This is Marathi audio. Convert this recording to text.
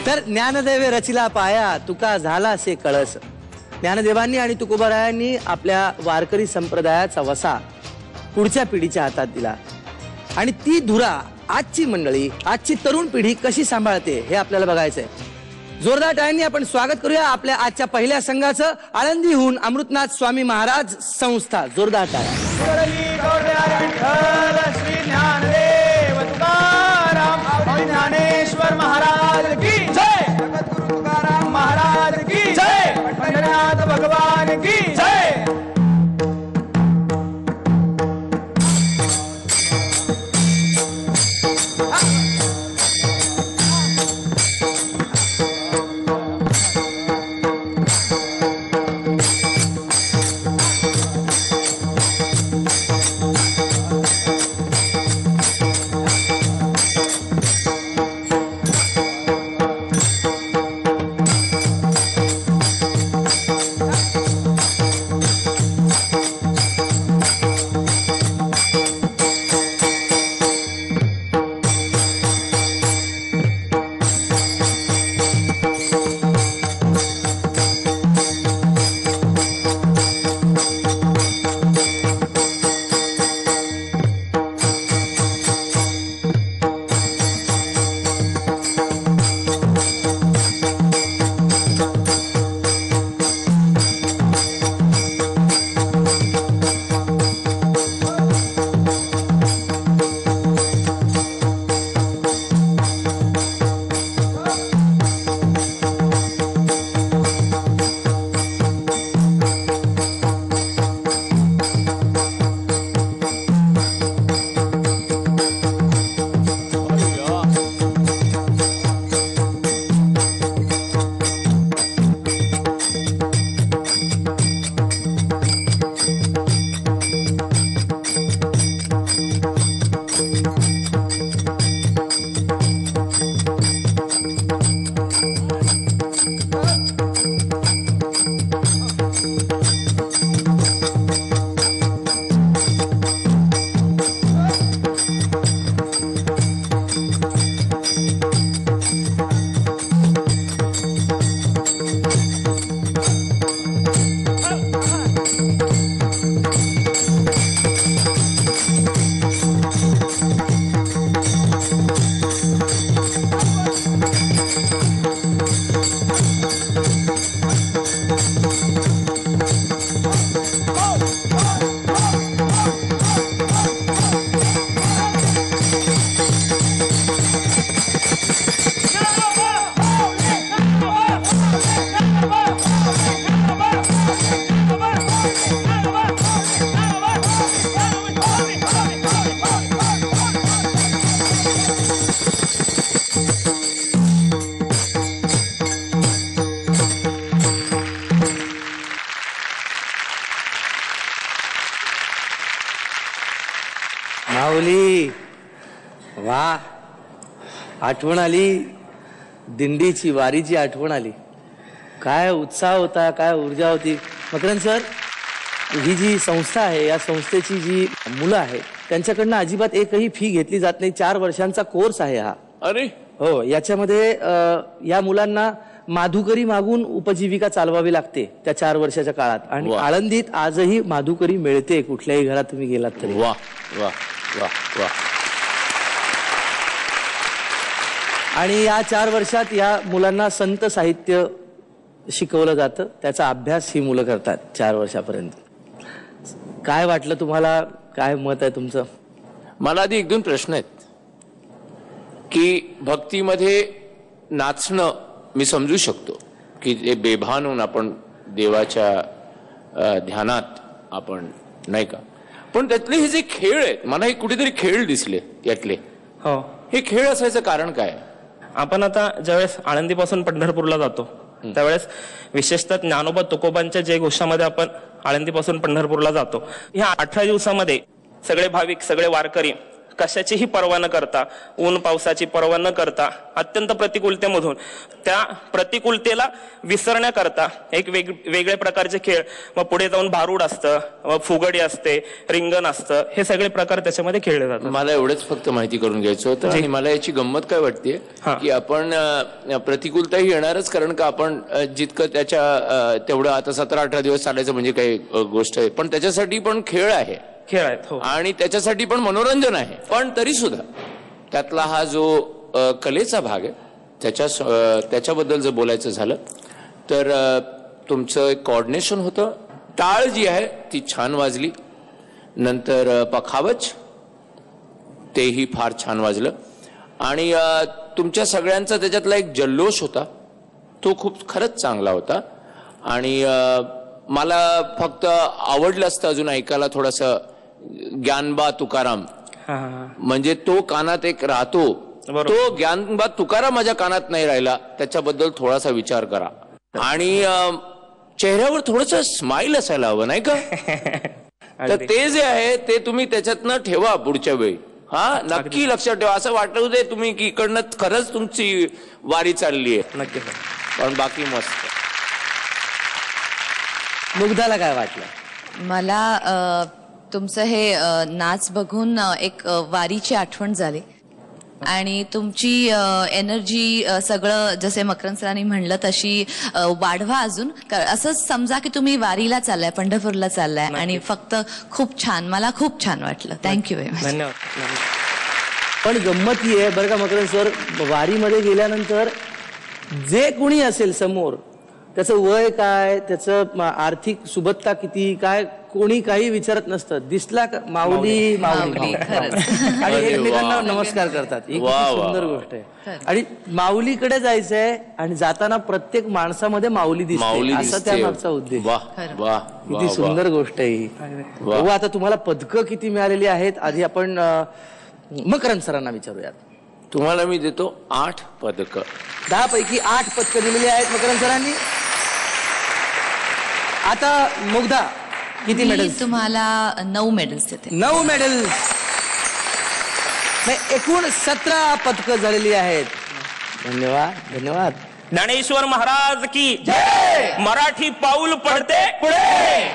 तर ज्ञानदेवे रचिला पाया तुका झाला से कळस. ज्ञानदेवांनी आणि तुकोबारायांनी आपल्या वारकरी संप्रदायाचा वसा पुढच्या पिढीच्या हातात दिला आणि ती धुरा आजची मंडळी, आजची तरुण पिढी कशी सांभाळते हे आपल्याला बघायचंय. जोरदार टाळ्यांनी आपण स्वागत करूया आपल्या आजच्या पहिल्या संघाचं. आळंदीहून अमृतनाथ स्वामी महाराज संस्था. जोरदार टाळ्या. श्री ज्ञानदेव तुकाराम ज्ञानेश्वर महाराज की जय. जगद्गुरु तुकाराम महाराज की जय. पंढरीनाथ भगवान की जय. माऊली वा, आठवण आली दिंडीची, वारीची आठवण आली. काय उत्साह होता, काय ऊर्जा होती. मकरंद सर, ही जी संस्था आहे, या संस्थेची जी मुलं आहेत त्यांच्याकडनं अजिबात एकही फी घेतली जात नाही. 4 वर्षांचा कोर्स आहे हा. अरे हो, याच्यामध्ये या मुलांना माधुकरी मागून उपजीविका चालवावी लागते त्या 4 वर्षाच्या काळात. आणि आळंदीत आजही माधुकरी मिळते, कुठल्याही घरात तुम्ही गेलात तरी. वा वा वा वा. आणि या 4 वर्षात या मुलांना संत साहित्य शिकवलं जातं, त्याचा अभ्यास ही मुलं करतात 4 वर्षापर्यंत. काय वाटलं तुम्हाला, काय मत आहे तुमचं? मला आधी 1-2 प्रश्न आहेत की भक्तीमध्ये नाचणं मी समजू शकतो की ते बेभान होऊन आपण देवाच्या ध्यानात आपण नाही का, पण त्यातले हे जे खेळ आहेत मला हे कुठेतरी खेळ दिसले यातले. हो, हे खेळ असायचं कारण काय? आपण आता ज्यावेळेस आळंदीपासून पंढरपूरला जातो त्यावेळेस विशेषतः ज्ञानोबा तुकोबांच्या जयघोषामध्ये आपण आळंदीपासून पंढरपूरला जातो. ह्या 18 दिवसामध्ये सगळे भाविक, सगळे वारकरी कशाचीही पर्वा न करता, ऊन पावसाची पर्वा न करता, अत्यंत प्रतिकूलतेमधून त्या प्रतिकूलतेला विसरण्याकरता एक वेगळ्या प्रकारचे खेळ, मग पुढे जाऊन भारूड असतं, मग फुगडी असते, रिंगण असतं, हे सगळे प्रकार त्याच्यामध्ये खेळले जातात. मला एवढंच फक्त माहिती करून घ्यायचं होतं. आणि मला याची गंमत काय वाटते की आपण प्रतिकूलताही येणारच, कारण का आपण जितकं त्याच्या तेवढं आता 17-18 दिवस चालायचं म्हणजे काही गोष्ट आहे, पण त्याच्यासाठी पण खेळ आहे, खेळ आहेत. हो, आणि त्याच्यासाठी पण मनोरंजन आहे. पण तरी सुद्धा त्यातला हा जो कलेचा भाग आहे त्याच्याबद्दल जर बोलायचं झालं तर तुमचं एक कॉर्डिनेशन होतं. टाळ जी आहे ती छान वाजली, नंतर पखावज तेही फार छान वाजलं, आणि तुमच्या सगळ्यांचा त्याच्यातला एक जल्लोष होता तो खूप खरंच चांगला होता. आणि मला फक्त आवडलं असतं अजून ऐकायला थोडंसं ज्ञानबा तुकाराम, म्हणजे तो कानात एक राहतो, तो ज्ञानबा तुकाराम माझ्या कानात नाही राहिला, त्याच्याबद्दल थोडासा विचार करा. आणि चेहऱ्यावर थोडंसं स्माइल असायला हवं, नाही का? तर ते जे आहे ते तुम्ही त्याच्यातनं ठेवा पुढच्या वेळी. हा, नक्की लक्षात ठेवा. असं वाटू दे तुम्ही की इकडनं खरंच तुमची वारी चालली आहे. नक्की. पण बाकी मस्त. मुग्धाला काय वाटलं? मला तुमचं हे नाच बघून एक वारीची आठवण झाली, आणि तुमची एनर्जी सगळं जसे मकरंद सरांनी म्हणलं तशी वाढवा अजून. असंच समजा की तुम्ही वारीला चाललाय, पंढरपूरला चाललाय, आणि फक्त खूप छान, मला खूप छान वाटलं. Thank you very much. धन्यवाद. पण गंमत ही आहे बरं का मकरंद सर, वारीमध्ये गेल्यानंतर जे कोणी असेल समोर, त्याचं वय काय, त्याचं आर्थिक सुबत्ता किती, काय कोणी काही विचारत नसतं. दिसला माऊली माऊली खरंच. आणि एकमेकांना नमस्कार करतात. ही किती सुंदर गोष्ट आहे. आणि माऊलीकडे जायचंय आणि जाताना प्रत्येक माणसामध्ये माऊली दिसते, असा त्या मागचा उद्देश. किती सुंदर गोष्ट आहे ही. बघू आता तुम्हाला पदकं किती मिळालेली आहेत. आधी आपण मकरंद सरांना विचारूयात. तुम्हाला मी देतो 8 पदकं. 10 पैकी 8 पदकं दिलेली आहेत मकरंद सरांनी. आता मुग्धा, किती मी मेडल्स? तुम्हाला 9 मेडल्स देते. 9 मेडल्स. एकूण 17 पदकं झालेली आहेत. धन्यवाद, धन्यवाद. ज्ञानेश्वर महाराज की जय. मराठी पाऊल पडते पुढे.